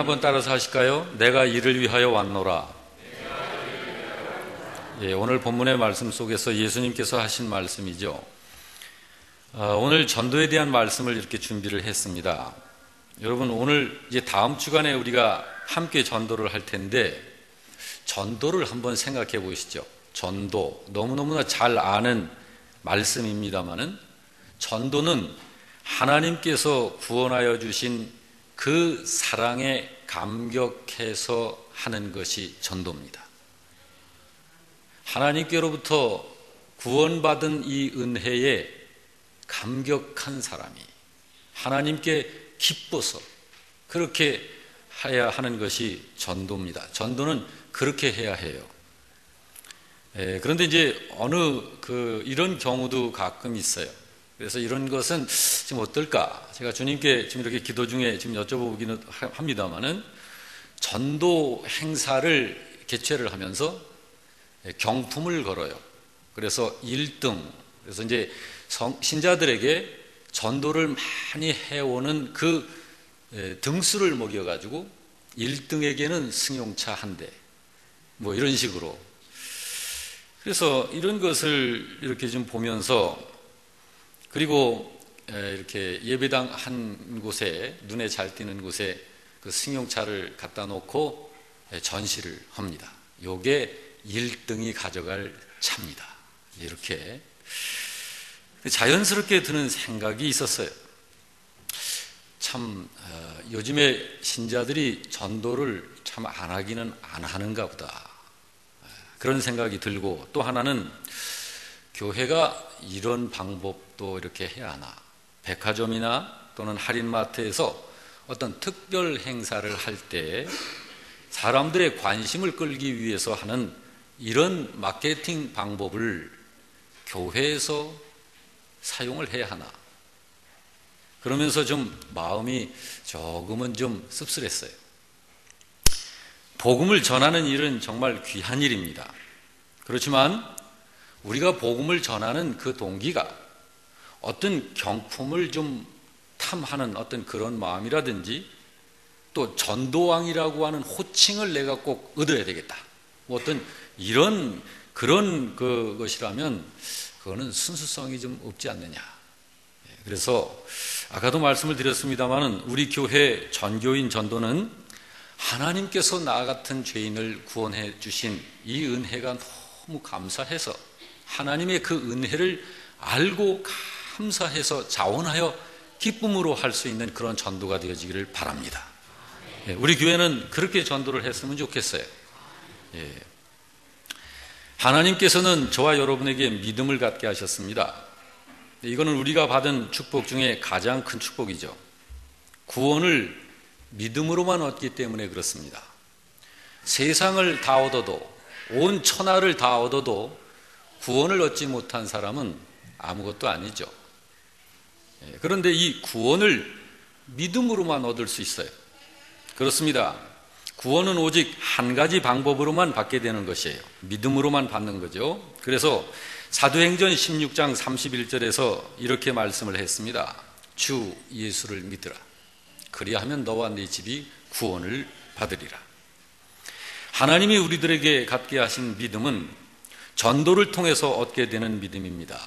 한번 따라서 하실까요? 내가 이를 위하여 왔노라. 예, 오늘 본문의 말씀 속에서 예수님께서 하신 말씀이죠. 오늘 전도에 대한 말씀을 이렇게 준비를 했습니다. 여러분, 오늘 이제 다음 주간에 우리가 함께 전도를 할 텐데, 전도를 한번 생각해 보시죠. 전도, 너무너무나 잘 아는 말씀입니다마는, 전도는 하나님께서 구원하여 주신 그 사랑에 감격해서 하는 것이 전도입니다. 하나님께로부터 구원받은 이 은혜에 감격한 사람이 하나님께 기뻐서 그렇게 해야 하는 것이 전도입니다. 전도는 그렇게 해야 해요. 그런데 이제 이런 경우도 가끔 있어요. 그래서 이런 것은 지금 어떨까? 제가 주님께 지금 이렇게 기도 중에 지금 여쭤보기는 합니다만은, 전도 행사를 개최를 하면서 경품을 걸어요. 그래서 1등, 그래서 이제 신자들에게 전도를 많이 해오는 그 등수를 먹여가지고 1등에게는 승용차 한 대, 뭐 이런 식으로. 그래서 이런 것을 이렇게 좀 보면서, 그리고 이렇게 예배당 한 곳에, 눈에 잘 띄는 곳에 그 승용차를 갖다 놓고 전시를 합니다. 요게 1등이 가져갈 차입니다. 이렇게 자연스럽게 드는 생각이 있었어요. 참 요즘에 신자들이 전도를 참 안 하기는 안 하는가 보다, 그런 생각이 들고, 또 하나는 교회가 이런 방법도 이렇게 해야 하나. 백화점이나 또는 할인마트에서 어떤 특별 행사를 할 때 사람들의 관심을 끌기 위해서 하는 이런 마케팅 방법을 교회에서 사용을 해야 하나. 그러면서 좀 마음이 조금은 좀 씁쓸했어요. 복음을 전하는 일은 정말 귀한 일입니다. 그렇지만 우리가 복음을 전하는 그 동기가 어떤 경품을 좀 탐하는 어떤 그런 마음이라든지, 또 전도왕이라고 하는 호칭을 내가 꼭 얻어야 되겠다, 뭐 어떤 이런 그런 것이라면 그거는 순수성이 좀 없지 않느냐. 그래서 아까도 말씀을 드렸습니다마는, 우리 교회 전교인 전도는 하나님께서 나 같은 죄인을 구원해 주신 이 은혜가 너무 감사해서, 하나님의 그 은혜를 알고 감사해서 자원하여 기쁨으로 할 수 있는 그런 전도가 되어지기를 바랍니다. 우리 교회는 그렇게 전도를 했으면 좋겠어요. 하나님께서는 저와 여러분에게 믿음을 갖게 하셨습니다. 이거는 우리가 받은 축복 중에 가장 큰 축복이죠. 구원을 믿음으로만 얻기 때문에 그렇습니다. 세상을 다 얻어도, 온 천하를 다 얻어도 구원을 얻지 못한 사람은 아무것도 아니죠. 그런데 이 구원을 믿음으로만 얻을 수 있어요. 그렇습니다. 구원은 오직 한 가지 방법으로만 받게 되는 것이에요. 믿음으로만 받는 거죠. 그래서 사도행전 16장 31절에서 이렇게 말씀을 했습니다. 주 예수를 믿으라. 그리하면 너와 네 집이 구원을 받으리라. 하나님이 우리들에게 갖게 하신 믿음은 전도를 통해서 얻게 되는 믿음입니다.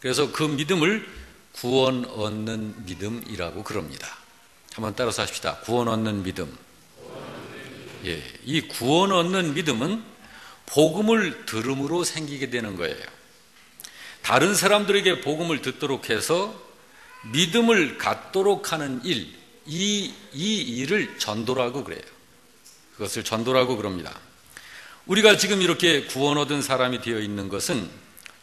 그래서 그 믿음을 구원 얻는 믿음이라고 그럽니다. 한번 따라서 하십시다. 구원 얻는 믿음. 이 구원 얻는 믿음은 복음을 들음으로 생기게 되는 거예요. 다른 사람들에게 복음을 듣도록 해서 믿음을 갖도록 하는 일, 이 일을 전도라고 그래요. 그것을 전도라고 그럽니다. 우리가 지금 이렇게 구원 얻은 사람이 되어 있는 것은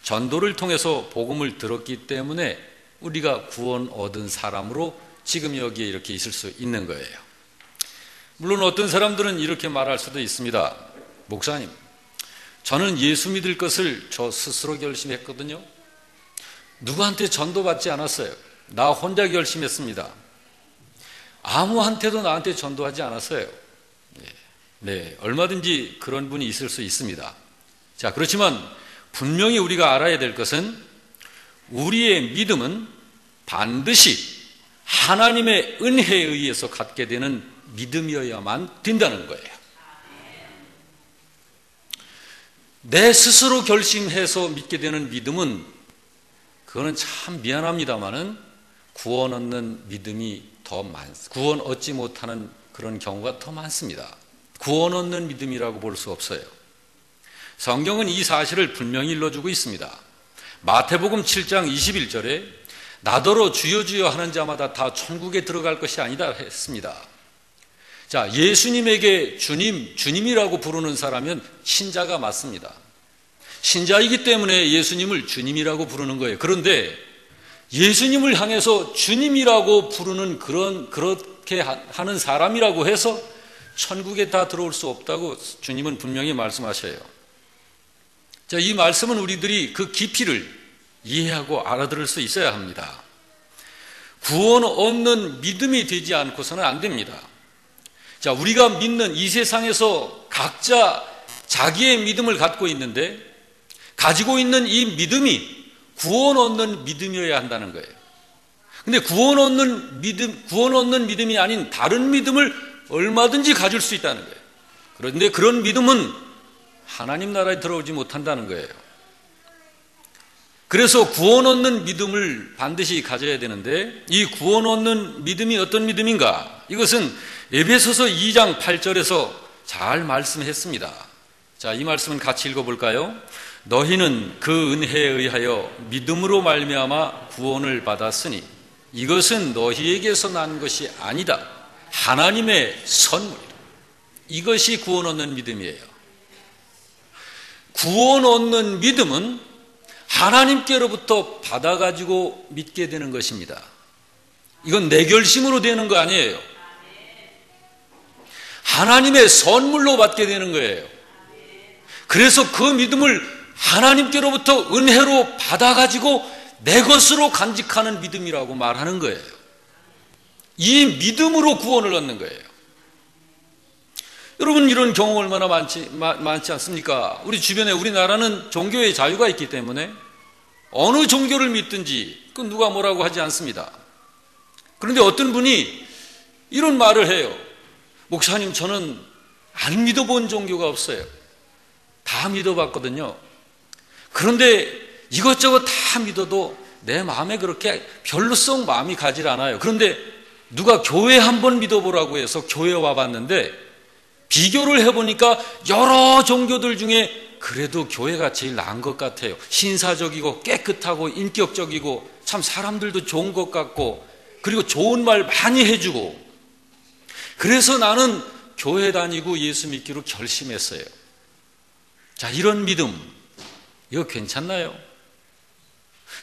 전도를 통해서 복음을 들었기 때문에 우리가 구원 얻은 사람으로 지금 여기에 이렇게 있을 수 있는 거예요. 물론 어떤 사람들은 이렇게 말할 수도 있습니다. 목사님, 저는 예수 믿을 것을 저 스스로 결심했거든요. 누구한테 전도받지 않았어요. 나 혼자 결심했습니다. 아무한테도 나한테 전도하지 않았어요. 네, 얼마든지 그런 분이 있을 수 있습니다. 자, 그렇지만 분명히 우리가 알아야 될 것은, 우리의 믿음은 반드시 하나님의 은혜에 의해서 갖게 되는 믿음이어야만 된다는 거예요. 내 스스로 결심해서 믿게 되는 믿음은 그거는 참 미안합니다마는 구원 얻는 믿음이 더 구원 얻지 못하는 그런 경우가 더 많습니다. 구원 얻는 믿음이라고 볼 수 없어요. 성경은 이 사실을 분명히 일러주고 있습니다. 마태복음 7장 21절에 나더러 주여 주여 하는 자마다 다 천국에 들어갈 것이 아니다 했습니다. 자, 예수님에게 주님, 주님이라고 부르는 사람은 신자가 맞습니다. 신자이기 때문에 예수님을 주님이라고 부르는 거예요. 그런데 예수님을 향해서 주님이라고 부르는 그렇게 하는 사람이라고 해서 천국에 다 들어올 수 없다고 주님은 분명히 말씀하셔요. 자, 이 말씀은 우리들이 그 깊이를 이해하고 알아들을 수 있어야 합니다. 구원 얻는 믿음이 되지 않고서는 안 됩니다. 자, 우리가 믿는 이 세상에서 각자 자기의 믿음을 갖고 있는데 가지고 있는 이 믿음이 구원 얻는 믿음이어야 한다는 거예요. 근데 구원 얻는 믿음이 아닌 다른 믿음을 얼마든지 가질 수 있다는 거예요. 그런데 그런 믿음은 하나님 나라에 들어오지 못한다는 거예요. 그래서 구원 얻는 믿음을 반드시 가져야 되는데 이 구원 얻는 믿음이 어떤 믿음인가? 이것은 에베소서 2장 8절에서 잘 말씀했습니다. 자, 이 말씀은 같이 읽어볼까요? 너희는 그 은혜에 의하여 믿음으로 말미암아 구원을 받았으니 이것은 너희에게서 난 것이 아니다. 하나님의 선물이다. 이것이 구원 얻는 믿음이에요. 구원 얻는 믿음은 하나님께로부터 받아가지고 믿게 되는 것입니다. 이건 내 결심으로 되는 거 아니에요. 하나님의 선물로 받게 되는 거예요. 그래서 그 믿음을 하나님께로부터 은혜로 받아가지고 내 것으로 간직하는 믿음이라고 말하는 거예요. 이 믿음으로 구원을 얻는 거예요. 여러분, 이런 경우 얼마나 많지 않습니까? 우리 주변에 우리나라는 종교의 자유가 있기 때문에 어느 종교를 믿든지 그 누가 뭐라고 하지 않습니다. 그런데 어떤 분이 이런 말을 해요. 목사님, 저는 안 믿어본 종교가 없어요. 다 믿어봤거든요. 그런데 이것저것 다 믿어도 내 마음에 그렇게 별로 썩 마음이 가질 않아요. 그런데 누가 교회 한번 믿어보라고 해서 교회 와봤는데 비교를 해보니까 여러 종교들 중에 그래도 교회가 제일 나은 것 같아요. 신사적이고 깨끗하고 인격적이고 참 사람들도 좋은 것 같고 그리고 좋은 말 많이 해주고 그래서 나는 교회 다니고 예수 믿기로 결심했어요. 자, 이런 믿음 이거 괜찮나요?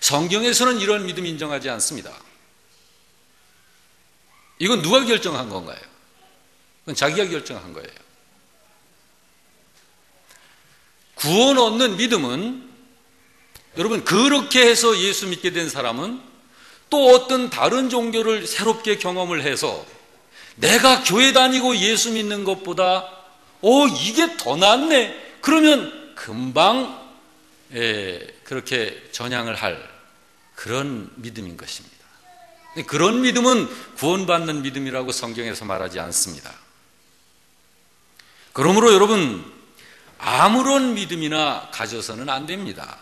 성경에서는 이런 믿음 인정하지 않습니다. 이건 누가 결정한 건가요? 그건 자기가 결정한 거예요. 구원 얻는 믿음은 여러분 그렇게 해서 예수 믿게 된 사람은 또 어떤 다른 종교를 새롭게 경험을 해서 내가 교회 다니고 예수 믿는 것보다 이게 더 낫네. 그러면 금방 그렇게 전향을 할 그런 믿음인 것입니다. 그런 믿음은 구원받는 믿음이라고 성경에서 말하지 않습니다. 그러므로 여러분 아무런 믿음이나 가져서는 안 됩니다.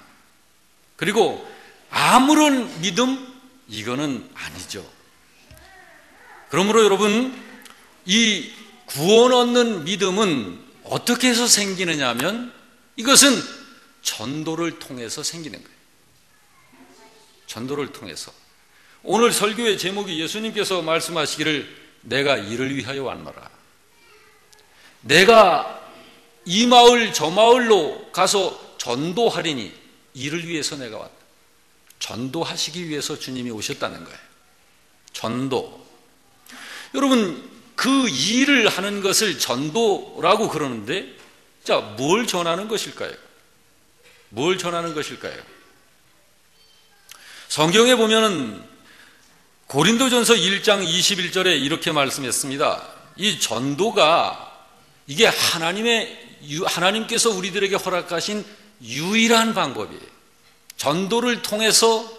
그리고 아무런 믿음 이거는 아니죠. 그러므로 여러분 이 구원 얻는 믿음은 어떻게 해서 생기느냐 하면 이것은 전도를 통해서 생기는 거예요. 전도를 통해서. 오늘 설교의 제목이 예수님께서 말씀하시기를 내가 이를 위하여 왔노라. 내가 이 마을 저 마을로 가서 전도하리니 이를 위해서 내가 왔다. 전도하시기 위해서 주님이 오셨다는 거예요. 전도. 여러분 그 일을 하는 것을 전도라고 그러는데 자, 뭘 전하는 것일까요? 뭘 전하는 것일까요? 성경에 보면은 고린도전서 1장 21절에 이렇게 말씀했습니다. 이 전도가 이게 하나님께서 우리들에게 허락하신 유일한 방법이에요. 전도를 통해서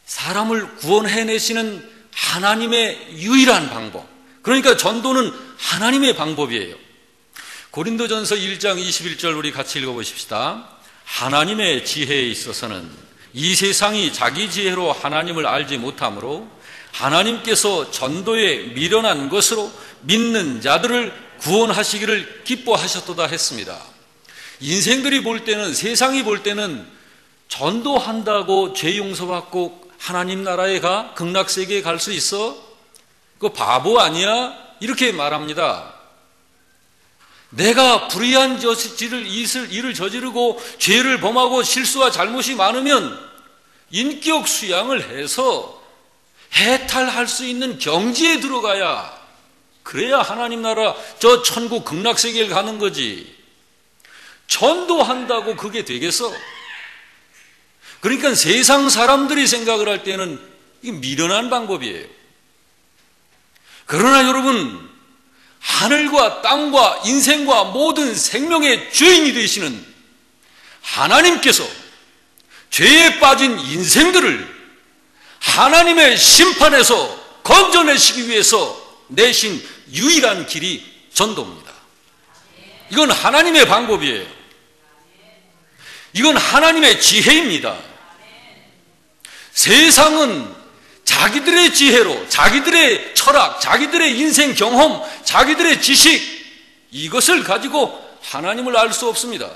사람을 구원해내시는 하나님의 유일한 방법. 그러니까 전도는 하나님의 방법이에요. 고린도전서 1장 21절 우리 같이 읽어보십시다. 하나님의 지혜에 있어서는 이 세상이 자기 지혜로 하나님을 알지 못하므로 하나님께서 전도에 미련한 것으로 믿는 자들을 구원하시기를 기뻐하셨도다 했습니다. 인생들이 볼 때는, 세상이 볼 때는 전도한다고 죄 용서받고 하나님 나라에 가, 극락세계에 갈 수 있어? 그거 바보 아니야? 이렇게 말합니다. 내가 불의한 일을 저지르고 죄를 범하고 실수와 잘못이 많으면 인격 수양을 해서 해탈할 수 있는 경지에 들어가야, 그래야 하나님 나라 저 천국 극락세계를 가는 거지. 전도한다고 그게 되겠어? 그러니까 세상 사람들이 생각을 할 때는 이게 미련한 방법이에요. 그러나 여러분, 하늘과 땅과 인생과 모든 생명의 주인이 되시는 하나님께서 죄에 빠진 인생들을 하나님의 심판에서 건져내시기 위해서 내신 유일한 길이 전도입니다. 이건 하나님의 방법이에요. 이건 하나님의 지혜입니다. 세상은 자기들의 지혜로, 자기들의 철학, 자기들의 인생 경험, 자기들의 지식, 이것을 가지고 하나님을 알 수 없습니다.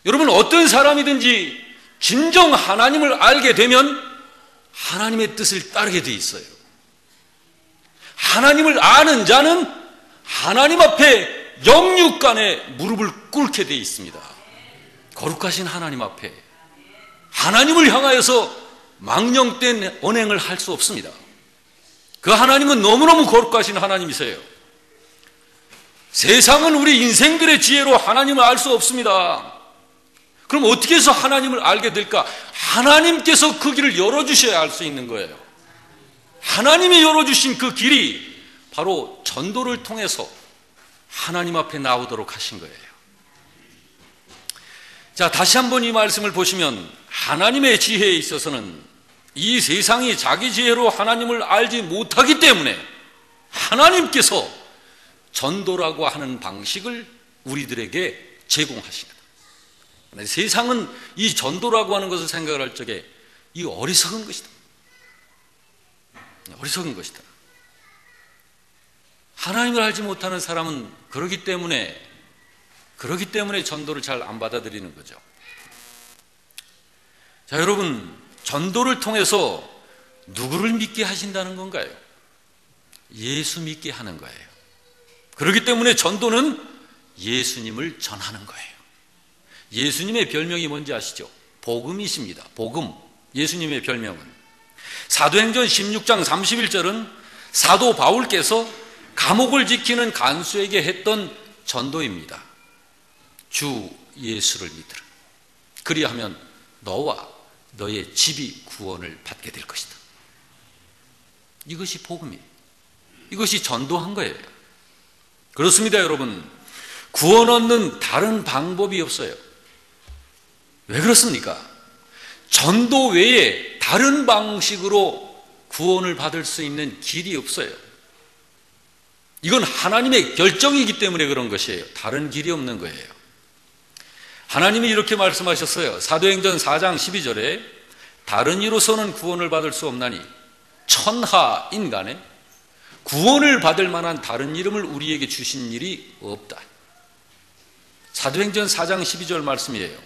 여러분, 어떤 사람이든지 진정 하나님을 알게 되면 하나님의 뜻을 따르게 돼 있어요. 하나님을 아는 자는 하나님 앞에 영육간에 무릎을 꿇게 돼 있습니다. 거룩하신 하나님 앞에 하나님을 향하여서 망령된 언행을 할 수 없습니다. 그 하나님은 너무너무 거룩하신 하나님이세요. 세상은 우리 인생들의 지혜로 하나님을 알 수 없습니다. 그럼 어떻게 해서 하나님을 알게 될까? 하나님께서 그 길을 열어주셔야 알 수 있는 거예요. 하나님이 열어주신 그 길이 바로 전도를 통해서 하나님 앞에 나오도록 하신 거예요. 자, 다시 한번 이 말씀을 보시면 하나님의 지혜에 있어서는 이 세상이 자기 지혜로 하나님을 알지 못하기 때문에 하나님께서 전도라고 하는 방식을 우리들에게 제공하십니다. 세상은 이 전도라고 하는 것을 생각을 할 적에 이 어리석은 것이다. 어리석은 것이다. 하나님을 알지 못하는 사람은 그러기 때문에 전도를 잘 안 받아들이는 거죠. 자, 여러분, 전도를 통해서 누구를 믿게 하신다는 건가요? 예수 믿게 하는 거예요. 그렇기 때문에 전도는 예수님을 전하는 거예요. 예수님의 별명이 뭔지 아시죠? 복음이십니다. 복음. 예수님의 별명은. 사도행전 16장 31절은 사도 바울께서 감옥을 지키는 간수에게 했던 전도입니다. 주 예수를 믿으라. 그리하면 너와 너의 집이 구원을 받게 될 것이다. 이것이 복음이에요. 이것이 전도한 거예요. 그렇습니다, 여러분. 구원 얻는 다른 방법이 없어요. 왜 그렇습니까? 전도 외에 다른 방식으로 구원을 받을 수 있는 길이 없어요. 이건 하나님의 결정이기 때문에 그런 것이에요. 다른 길이 없는 거예요. 하나님이 이렇게 말씀하셨어요. 사도행전 4장 12절에 다른 이로서는 구원을 받을 수 없나니 천하 인간에 구원을 받을 만한 다른 이름을 우리에게 주신 일이 없다. 사도행전 4장 12절 말씀이에요.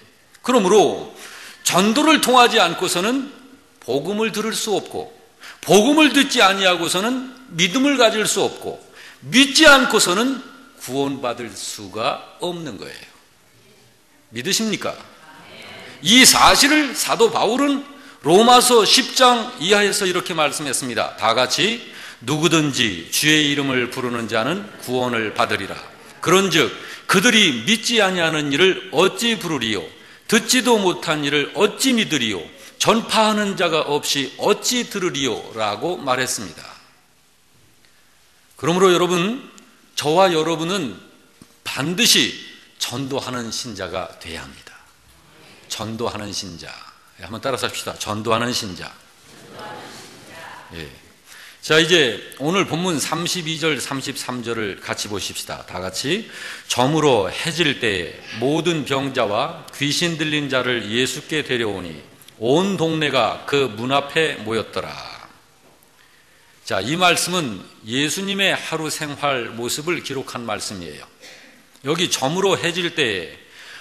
그러므로 전도를 통하지 않고서는 복음을 들을 수 없고, 복음을 듣지 아니하고서는 믿음을 가질 수 없고, 믿지 않고서는 구원받을 수가 없는 거예요. 믿으십니까? 이 사실을 사도 바울은 로마서 10장 이하에서 이렇게 말씀했습니다. 다 같이 누구든지 주의 이름을 부르는 자는 구원을 받으리라. 그런즉 그들이 믿지 아니하는 일을 어찌 부르리요? 듣지도 못한 일을 어찌 믿으리요? 전파하는 자가 없이 어찌 들으리요? 라고 말했습니다. 그러므로 여러분, 저와 여러분은 반드시 전도하는 신자가 돼야 합니다. 전도하는 신자. 한번 따라서 합시다. 전도하는 신자. 예. 자, 이제 오늘 본문 32절, 33절을 같이 보십시다. 다 같이. 저물어 해질 때에 모든 병자와 귀신 들린 자를 예수께 데려오니 온 동네가 그 문 앞에 모였더라. 자, 이 말씀은 예수님의 하루 생활 모습을 기록한 말씀이에요. 여기 저물어 해질 때에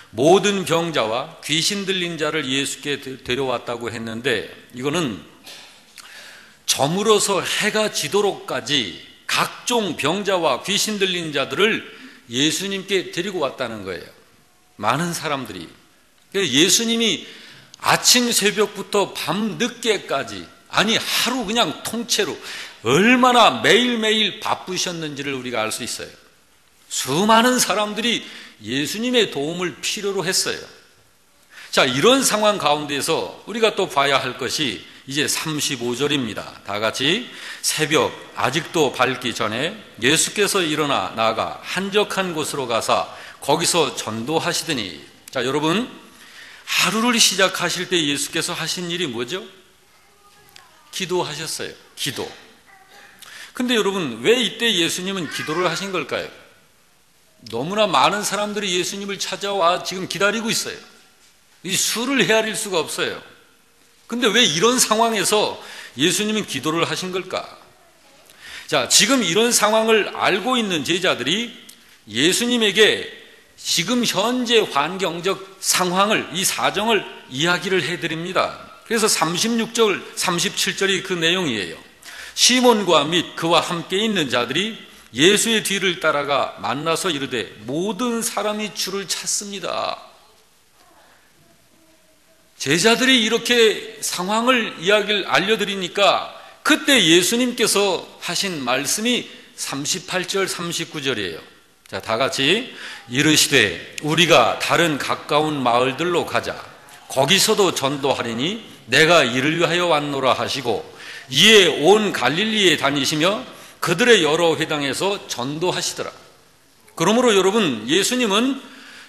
모든 병자와 귀신 들린 자를 예수께 데려왔다고 했는데, 이거는 저물어서 해가 지도록까지 각종 병자와 귀신 들린 자들을 예수님께 데리고 왔다는 거예요. 많은 사람들이. 예수님이 아침 새벽부터 밤 늦게까지, 아니 하루 그냥 통째로 얼마나 매일매일 바쁘셨는지를 우리가 알 수 있어요. 수많은 사람들이 예수님의 도움을 필요로 했어요. 자, 이런 상황 가운데서 우리가 또 봐야 할 것이 이제 35절입니다. 다 같이. 새벽 아직도 밝기 전에 예수께서 일어나 나아가 한적한 곳으로 가사 거기서 전도하시더니. 자, 여러분, 하루를 시작하실 때 예수께서 하신 일이 뭐죠? 기도하셨어요. 기도. 근데 여러분, 왜 이때 예수님은 기도를 하신 걸까요? 너무나 많은 사람들이 예수님을 찾아와 지금 기다리고 있어요. 이 수를 헤아릴 수가 없어요. 근데 왜 이런 상황에서 예수님은 기도를 하신 걸까? 자, 지금 이런 상황을 알고 있는 제자들이 예수님에게 지금 현재 환경적 상황을, 이 사정을 이야기를 해드립니다. 그래서 36절, 37절이 그 내용이에요. 시몬과 및 그와 함께 있는 자들이 예수의 뒤를 따라가 만나서 이르되 모든 사람이 주를 찾습니다. 제자들이 이렇게 상황을 이야기를 알려드리니까 그때 예수님께서 하신 말씀이 38절 39절이에요. 자, 다 같이. 이르시되 우리가 다른 가까운 마을들로 가자. 거기서도 전도하리니 내가 이를 위하여 왔노라 하시고 이에 온 갈릴리에 다니시며 그들의 여러 회당에서 전도하시더라. 그러므로 여러분, 예수님은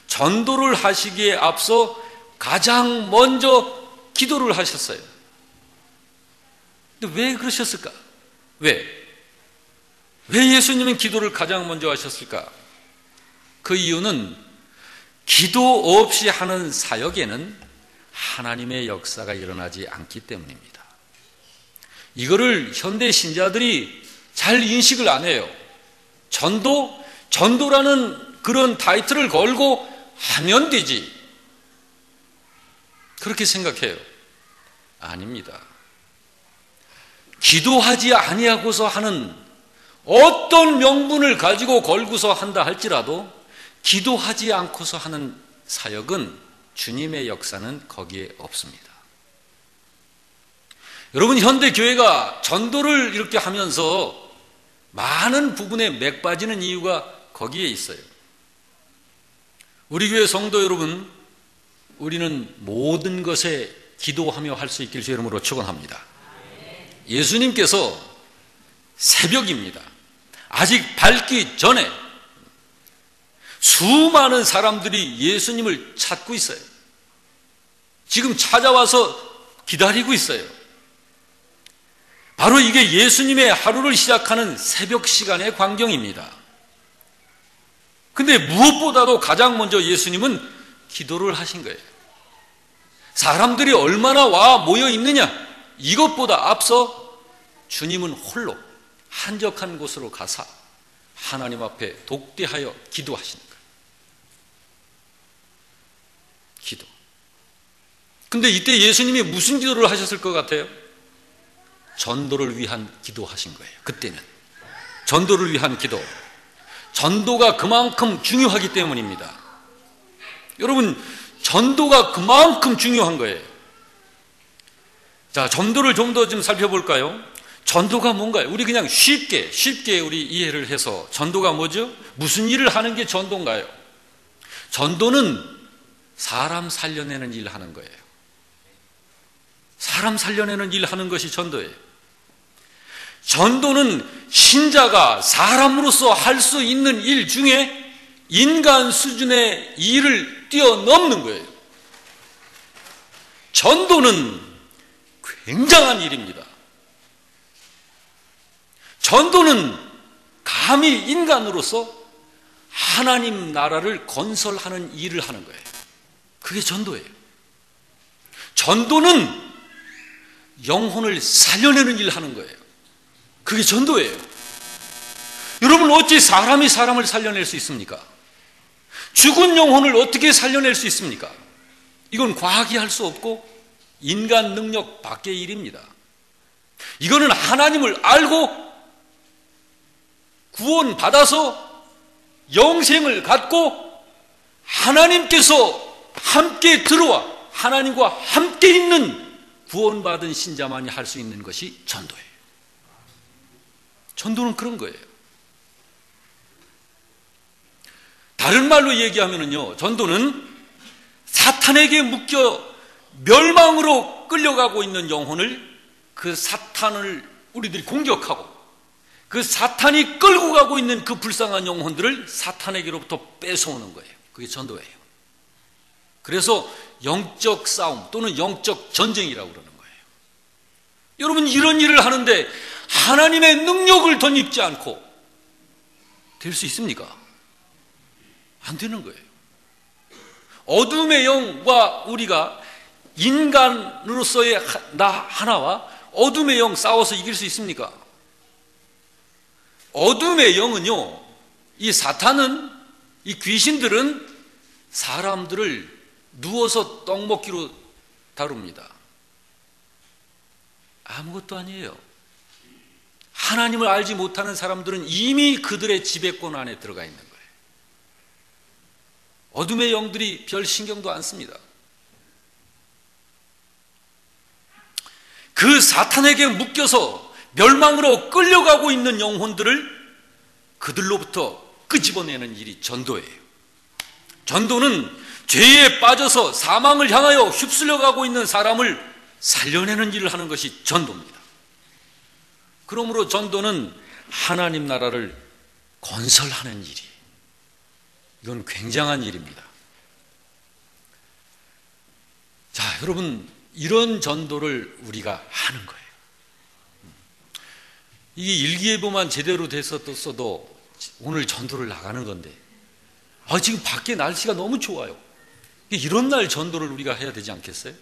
전도를 하시기에 앞서 가장 먼저 기도를 하셨어요. 근데 왜 그러셨을까? 왜 예수님은 기도를 가장 먼저 하셨을까? 그 이유는 기도 없이 하는 사역에는 하나님의 역사가 일어나지 않기 때문입니다. 이거를 현대 신자들이 잘 인식을 안 해요. 전도라는 그런 타이틀을 걸고 하면 되지, 그렇게 생각해요. 아닙니다. 기도하지 아니하고서 하는 어떤 명분을 가지고 걸고서 한다 할지라도 기도하지 않고서 하는 사역은 주님의 역사는 거기에 없습니다. 여러분, 현대 교회가 전도를 이렇게 하면서 많은 부분에 맥 빠지는 이유가 거기에 있어요. 우리 교회 성도 여러분, 우리는 모든 것에 기도하며 할 수 있길 주 이름으로 축원합니다. 예수님께서 새벽입니다. 아직 밝기 전에 수많은 사람들이 예수님을 찾고 있어요. 지금 찾아와서 기다리고 있어요. 바로 이게 예수님의 하루를 시작하는 새벽 시간의 광경입니다. 근데 무엇보다도 가장 먼저 예수님은 기도를 하신 거예요. 사람들이 얼마나 와 모여 있느냐, 이것보다 앞서 주님은 홀로 한적한 곳으로 가사 하나님 앞에 독대하여 기도하시는 거예요. 기도. 근데 이때 예수님이 무슨 기도를 하셨을 것 같아요? 전도를 위한 기도하신 거예요. 그때는 전도를 위한 기도. 전도가 그만큼 중요하기 때문입니다. 여러분, 전도가 그만큼 중요한 거예요. 자, 전도를 좀 더 좀 살펴볼까요? 전도가 뭔가요? 우리 그냥 쉽게 우리 이해를 해서 전도가 뭐죠? 무슨 일을 하는 게 전도인가요? 전도는 사람 살려내는 일 하는 거예요. 사람 살려내는 일 하는 것이 전도예요. 전도는 신자가 사람으로서 할 수 있는 일 중에 인간 수준의 일을 뛰어넘는 거예요. 전도는 굉장한 일입니다. 전도는 감히 인간으로서 하나님 나라를 건설하는 일을 하는 거예요. 그게 전도예요. 전도는 영혼을 살려내는 일을 하는 거예요. 그게 전도예요. 여러분, 어찌 사람이 사람을 살려낼 수 있습니까? 죽은 영혼을 어떻게 살려낼 수 있습니까? 이건 과학이 할 수 없고 인간 능력 밖의 일입니다. 이거는 하나님을 알고 구원받아서 영생을 갖고 하나님께서 함께 들어와 하나님과 함께 있는 구원받은 신자만이 할 수 있는 것이 전도예요. 전도는 그런 거예요. 다른 말로 얘기하면요, 전도는 사탄에게 묶여 멸망으로 끌려가고 있는 영혼을, 그 사탄을 우리들이 공격하고 그 사탄이 끌고 가고 있는 그 불쌍한 영혼들을 사탄에게로부터 뺏어오는 거예요. 그게 전도예요. 그래서 영적 싸움 또는 영적 전쟁이라고 그러는 거예요. 여러분, 이런 일을 하는데 하나님의 능력을 덧입지 않고 될 수 있습니까? 안 되는 거예요. 어둠의 영과 우리가 인간으로서의 나 하나와 어둠의 영 싸워서 이길 수 있습니까? 어둠의 영은요, 이 사탄은, 이 귀신들은 사람들을 누워서 떡 먹기로 다룹니다. 아무것도 아니에요. 하나님을 알지 못하는 사람들은 이미 그들의 지배권 안에 들어가 있는 거예요. 어둠의 영들이 별 신경도 안 씁니다. 그 사탄에게 묶여서 멸망으로 끌려가고 있는 영혼들을 그들로부터 끄집어내는 일이 전도예요. 전도는 죄에 빠져서 사망을 향하여 휩쓸려가고 있는 사람을 살려내는 일을 하는 것이 전도입니다. 그러므로 전도는 하나님 나라를 건설하는 일이에요. 이건 굉장한 일입니다. 자, 여러분, 이런 전도를 우리가 하는 거예요. 이게 일기예보만 제대로 됐었어도 오늘 전도를 나가는 건데, 지금 밖에 날씨가 너무 좋아요. 이런 날 전도를 우리가 해야 되지 않겠어요?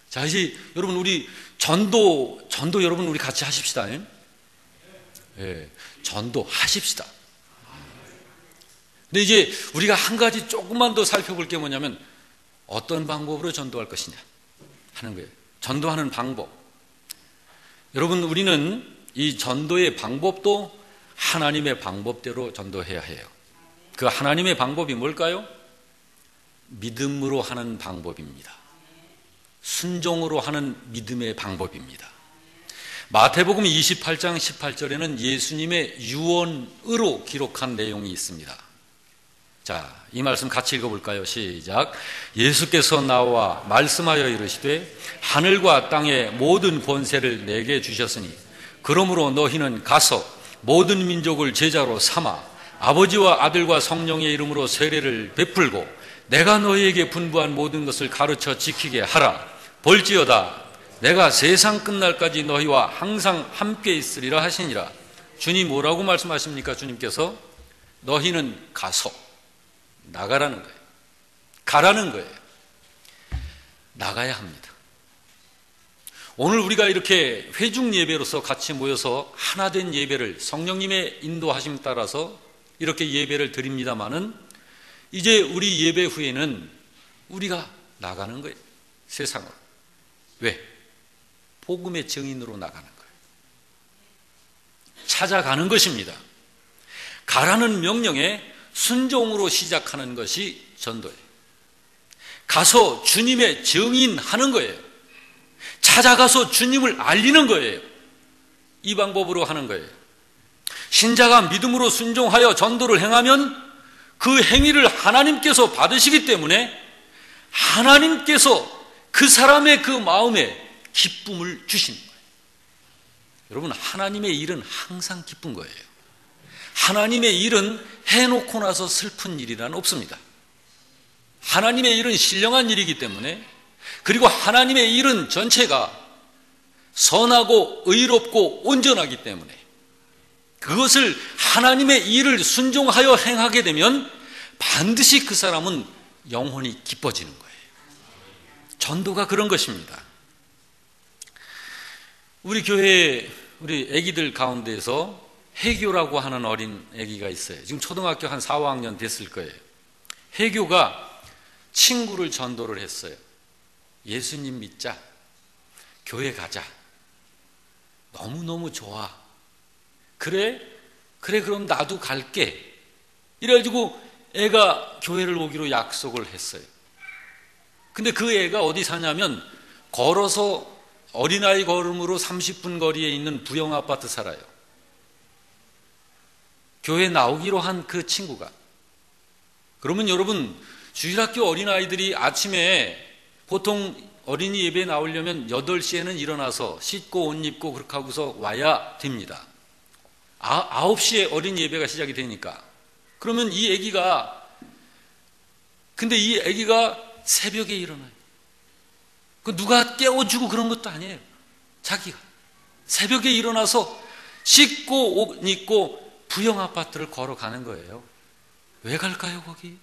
자, 이제 여러분, 우리 전도 여러분 우리 같이 하십시다. 예, 전도 하십시다. 근데 이제 우리가 한 가지 조금만 더 살펴볼 게 뭐냐면, 어떤 방법으로 전도할 것이냐 하는 거예요. 전도하는 방법. 여러분, 우리는 이 전도의 방법도 하나님의 방법대로 전도해야 해요. 그 하나님의 방법이 뭘까요? 믿음으로 하는 방법입니다. 순종으로 하는 믿음의 방법입니다. 마태복음 28장 18절에는 예수님의 유언으로 기록한 내용이 있습니다. 자, 이 말씀 같이 읽어볼까요? 시작. 예수께서 나와 말씀하여 이르시되 하늘과 땅의 모든 권세를 내게 주셨으니 그러므로 너희는 가서 모든 민족을 제자로 삼아 아버지와 아들과 성령의 이름으로 세례를 베풀고 내가 너희에게 분부한 모든 것을 가르쳐 지키게 하라. 볼지어다 내가 세상 끝날까지 너희와 항상 함께 있으리라 하시니라. 주님 뭐라고 말씀하십니까? 주님께서 너희는 가서, 나가라는 거예요. 가라는 거예요. 나가야 합니다. 오늘 우리가 이렇게 회중 예배로서 같이 모여서 하나된 예배를 성령님의 인도하심 따라서 이렇게 예배를 드립니다마는 이제 우리 예배 후에는 우리가 나가는 거예요. 세상으로. 왜? 복음의 증인으로 나가는 거예요. 찾아가는 것입니다. 가라는 명령에 순종으로 시작하는 것이 전도예요. 가서 주님의 증인하는 거예요. 찾아가서 주님을 알리는 거예요. 이 방법으로 하는 거예요. 신자가 믿음으로 순종하여 전도를 행하면 그 행위를 하나님께서 받으시기 때문에 하나님께서 그 사람의 그 마음에 기쁨을 주시는 거예요. 여러분, 하나님의 일은 항상 기쁜 거예요. 하나님의 일은 해놓고 나서 슬픈 일이란 없습니다. 하나님의 일은 신령한 일이기 때문에, 그리고 하나님의 일은 전체가 선하고 의롭고 온전하기 때문에 그것을 하나님의 일을 순종하여 행하게 되면 반드시 그 사람은 영혼이 기뻐지는 거예요. 전도가 그런 것입니다. 우리 교회에 우리 아기들 가운데서 해교라고 하는 어린 아기가 있어요. 지금 초등학교 한 4, 5학년 됐을 거예요. 해교가 친구를 전도를 했어요. 예수님 믿자. 교회 가자. 너무너무 좋아. 그래 그럼 나도 갈게. 이래가지고 애가 교회를 오기로 약속을 했어요. 근데 그 애가 어디 사냐면 걸어서 어린아이 걸음으로 30분 거리에 있는 부영 아파트 살아요. 교회 나오기로 한 그 친구가. 그러면 여러분, 주일학교 어린아이들이 아침에 보통 어린이 예배에 나오려면 8시에는 일어나서 씻고 옷 입고 그렇게 하고서 와야 됩니다. 9시에 어린이 예배가 시작이 되니까. 그러면 근데 이 아기가 새벽에 일어나요. 그 누가 깨워주고 그런 것도 아니에요. 자기가 새벽에 일어나서 씻고 옷 입고 부영 아파트를 걸어가는 거예요. 왜 갈까요, 거기?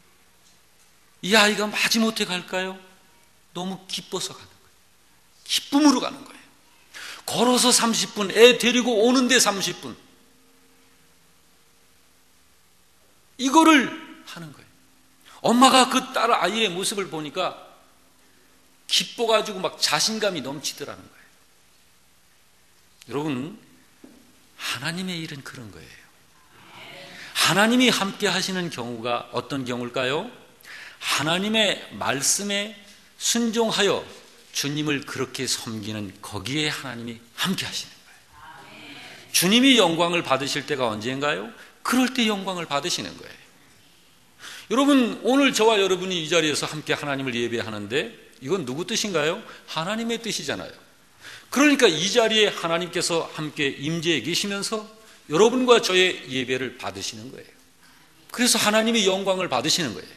이 아이가 마지못해 갈까요? 너무 기뻐서 가는 거예요. 기쁨으로 가는 거예요. 걸어서 30분, 애 데리고 오는데 30분. 이거를 하는 거예요. 엄마가 그 딸 아이의 모습을 보니까 기뻐가지고 막 자신감이 넘치더라는 거예요. 여러분, 하나님의 일은 그런 거예요. 하나님이 함께 하시는 경우가 어떤 경우일까요? 하나님의 말씀에 순종하여 주님을 그렇게 섬기는 거기에 하나님이 함께 하시는 거예요. 주님이 영광을 받으실 때가 언제인가요? 그럴 때 영광을 받으시는 거예요. 여러분, 오늘 저와 여러분이 이 자리에서 함께 하나님을 예배하는데 이건 누구 뜻인가요? 하나님의 뜻이잖아요. 그러니까 이 자리에 하나님께서 함께 임재해 계시면서 여러분과 저의 예배를 받으시는 거예요. 그래서 하나님이 영광을 받으시는 거예요.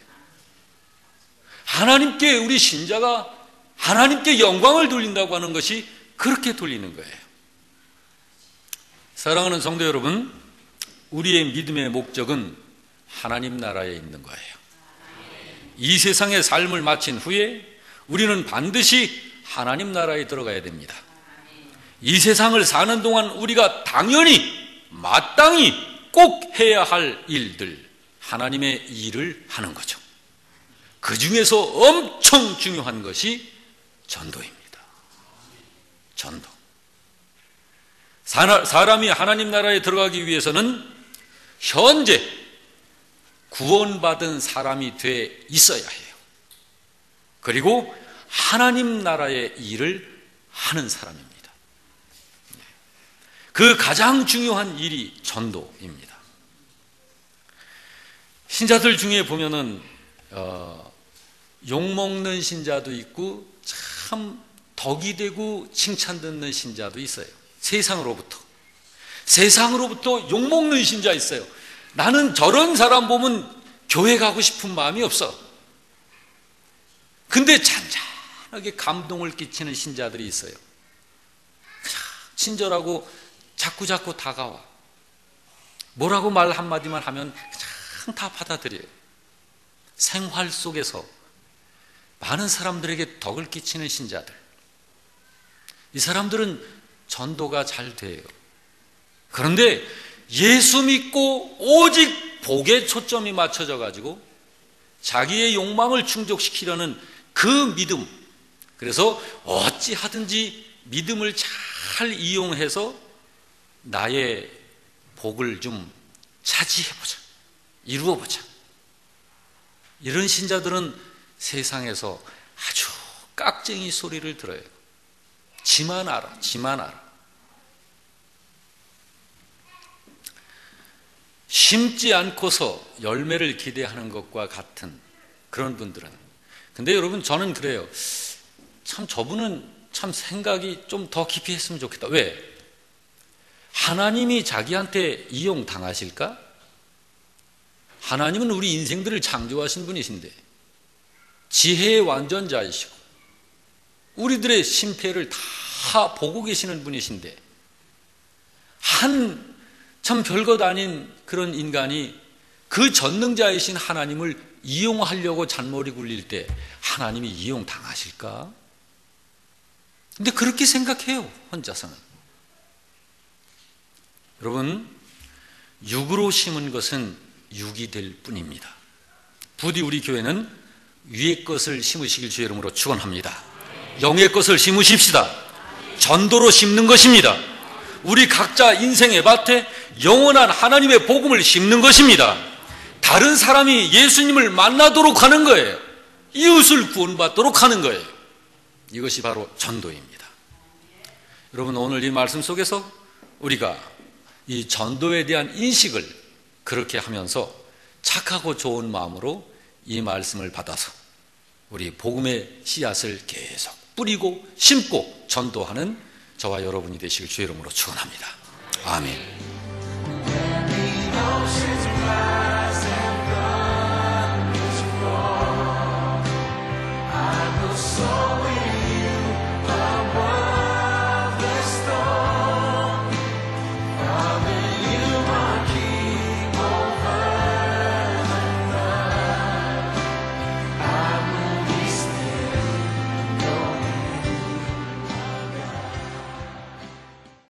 하나님께 우리 신자가 하나님께 영광을 돌린다고 하는 것이 그렇게 돌리는 거예요. 사랑하는 성도 여러분, 우리의 믿음의 목적은 하나님 나라에 있는 거예요. 이 세상의 삶을 마친 후에 우리는 반드시 하나님 나라에 들어가야 됩니다. 이 세상을 사는 동안 우리가 당연히 마땅히 꼭 해야 할 일들, 하나님의 일을 하는 거죠. 그 중에서 엄청 중요한 것이 전도입니다. 전도. 사람이 하나님 나라에 들어가기 위해서는 현재 구원받은 사람이 돼 있어야 해요. 그리고 하나님 나라의 일을 하는 사람입니다. 그 가장 중요한 일이 전도입니다. 신자들 중에 보면은 욕먹는 신자도 있고 참 덕이 되고 칭찬 듣는 신자도 있어요. 세상으로부터 욕먹는 신자 있어요. 나는 저런 사람 보면 교회 가고 싶은 마음이 없어. 근데 잔잔하게 감동을 끼치는 신자들이 있어요. 친절하고 자꾸 다가와. 뭐라고 말 한마디만 하면 그냥 다 받아들여요. 생활 속에서 많은 사람들에게 덕을 끼치는 신자들. 이 사람들은 전도가 잘 돼요. 그런데 예수 믿고 오직 복에 초점이 맞춰져 가지고 자기의 욕망을 충족시키려는 그 믿음. 그래서 어찌하든지 믿음을 잘 이용해서 나의 복을 좀 차지해보자, 이루어보자. 이런 신자들은 세상에서 아주 깍쟁이 소리를 들어요. 지만 알아. 심지 않고서 열매를 기대하는 것과 같은 그런 분들은. 근데 여러분, 저는 그래요. 참 저분은 참 생각이 좀 더 깊이 했으면 좋겠다. 왜? 하나님이 자기한테 이용당하실까? 하나님은 우리 인생들을 창조하신 분이신데 지혜의 완전자이시고 우리들의 심폐를 다 다 보고 계시는 분이신데 한 참 별것 아닌 그런 인간이 그 전능자이신 하나님을 이용하려고 잔머리 굴릴 때 하나님이 이용당하실까? 근데 그렇게 생각해요, 혼자서는. 여러분, 육으로 심은 것은 육이 될 뿐입니다. 부디 우리 교회는 위의 것을 심으시길 주의 이름으로 축원합니다. 영의 것을 심으십시다. 전도로 심는 것입니다. 우리 각자 인생의 밭에 영원한 하나님의 복음을 심는 것입니다. 다른 사람이 예수님을 만나도록 하는 거예요. 이웃을 구원받도록 하는 거예요. 이것이 바로 전도입니다. 여러분, 오늘 이 말씀 속에서 우리가 이 전도에 대한 인식을 그렇게 하면서 착하고 좋은 마음으로 이 말씀을 받아서 우리 복음의 씨앗을 계속 뿌리고 심고 전도하는 저와 여러분이 되시길 주의 이름으로 축원합니다. 아멘.